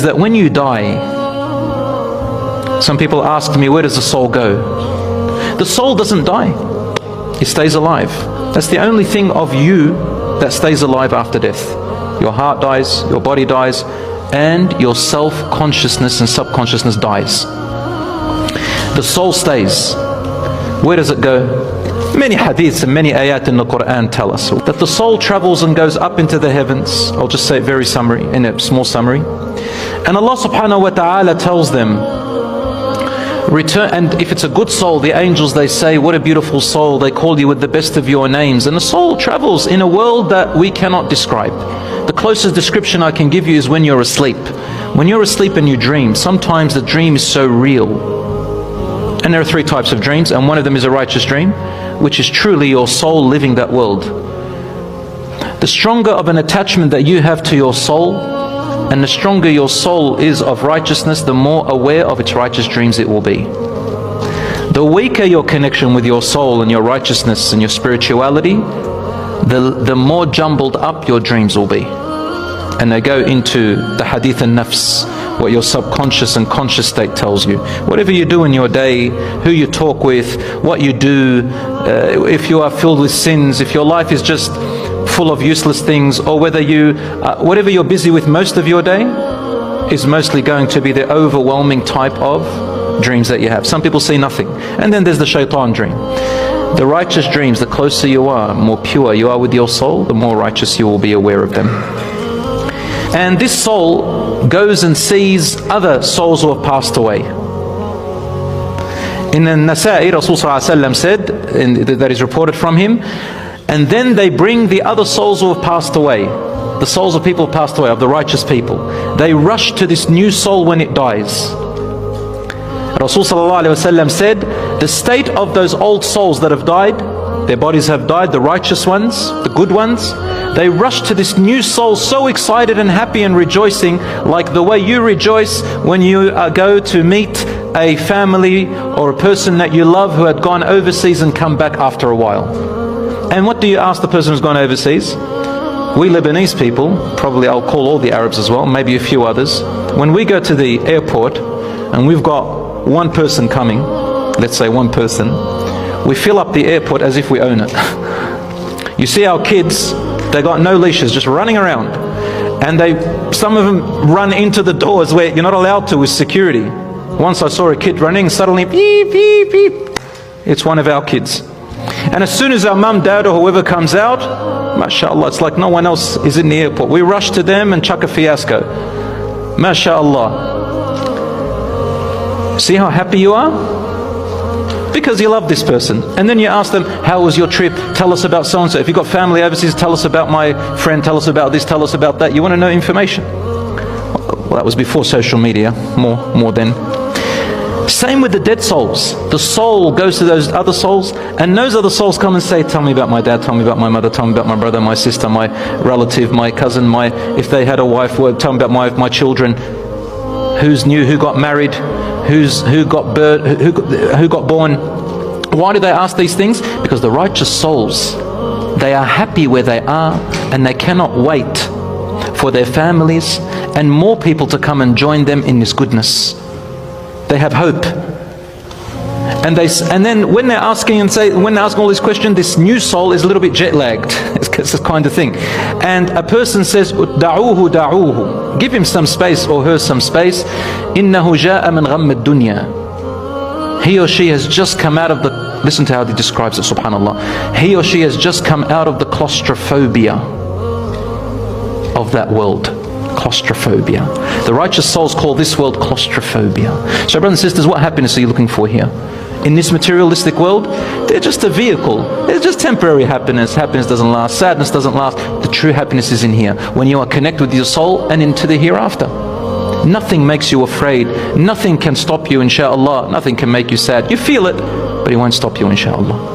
that when you die, some people ask me, where does the soul go? The soul doesn't die. It stays alive. That's the only thing of you that stays alive after death. Your heart dies, your body dies, and your self-consciousness and subconsciousness dies. The soul stays. Where does it go? Many hadiths and many ayat in the Quran tell us that the soul travels and goes up into the heavens. I'll just say it very summary, in a small summary. And Allah subhanahu wa ta'ala tells them, return. And if it's a good soul, the angels, they say, what a beautiful soul. They call you with the best of your names. And the soul travels in a world that we cannot describe. The closest description I can give you is when you're asleep. When you're asleep and you dream, sometimes the dream is so real. And there are three types of dreams, and one of them is a righteous dream, which is truly your soul living that world. The stronger of an attachment that you have to your soul, and the stronger your soul is of righteousness, the more aware of its righteous dreams it will be. The weaker your connection with your soul and your righteousness and your spirituality, the more jumbled up your dreams will be. And they go into the hadith an-nafs, what your subconscious and conscious state tells you. Whatever you do in your day, who you talk with, what you do, if you are filled with sins, if your life is just full of useless things, or whether you, whatever you're busy with most of your day, is mostly going to be the overwhelming type of dreams that you have. Some people see nothing. And then there's the shaitan dream. The righteous dreams, the closer you are, more pure you are with your soul, the more righteous you will be aware of them. And this soul goes and sees other souls who have passed away. In An-Nasa'i, Rasul said, that is reported from him, and then they bring the other souls who have passed away, the souls of people who passed away, of the righteous people. They rush to this new soul when it dies. Rasul said, the state of those old souls that have died, their bodies have died, the righteous ones, the good ones, they rush to this new soul so excited and happy and rejoicing, like the way you rejoice when you go to meet a family or a person that you love who had gone overseas and come back after a while. And what do you ask the person who's gone overseas? We Lebanese people, probably I'll call all the Arabs as well, maybe a few others, when we go to the airport and we've got one person coming, let's say one person, we fill up the airport as if we own it. You see our kids, they got no leashes, just running around. And some of them run into the doors where you're not allowed to with security. Once I saw a kid running, suddenly, beep, beep, beep. It's one of our kids. And as soon as our mum, dad or whoever comes out, mashallah, it's like no one else is in the airport. We rush to them and chuck a fiasco. Mashallah. See how happy you are? Because you love this person. And then you ask them, how was your trip? Tell us about so-and-so. If you've got family overseas, tell us about my friend, tell us about this, tell us about that. You want to know information. Well, that was before social media, more then. Same with the dead souls. The soul goes to those other souls, and those other souls come and say, tell me about my dad, tell me about my mother, tell me about my brother, my sister, my relative, my cousin, if they had a wife, tell me about my children. Who's new, who got married, who got born. Why do they ask these things? Because the righteous souls, they are happy where they are, and they cannot wait for their families and more people to come and join them in this goodness. They have hope. And then when they're asking all these questions, this new soul is a little bit jet lagged. It's this kind of thing. And a person says, da'uhu. Give him some space or her some space. إِنَّهُ جَاءَ مِنْ غَمِّ الدُّنْيَا. He or she has just come out of the, listen to how he describes it, subhanAllah. He or she has just come out of the claustrophobia of that world. Claustrophobia. The righteous souls call this world claustrophobia. So brothers and sisters, what happiness are you looking for here? In this materialistic world, they're just a vehicle. It's just temporary happiness. Happiness doesn't last. Sadness doesn't last. The true happiness is in here, when you are connected with your soul and into the hereafter. Nothing makes you afraid. Nothing can stop you, inshaAllah. Nothing can make you sad. You feel it, but it won't stop you, inshaAllah.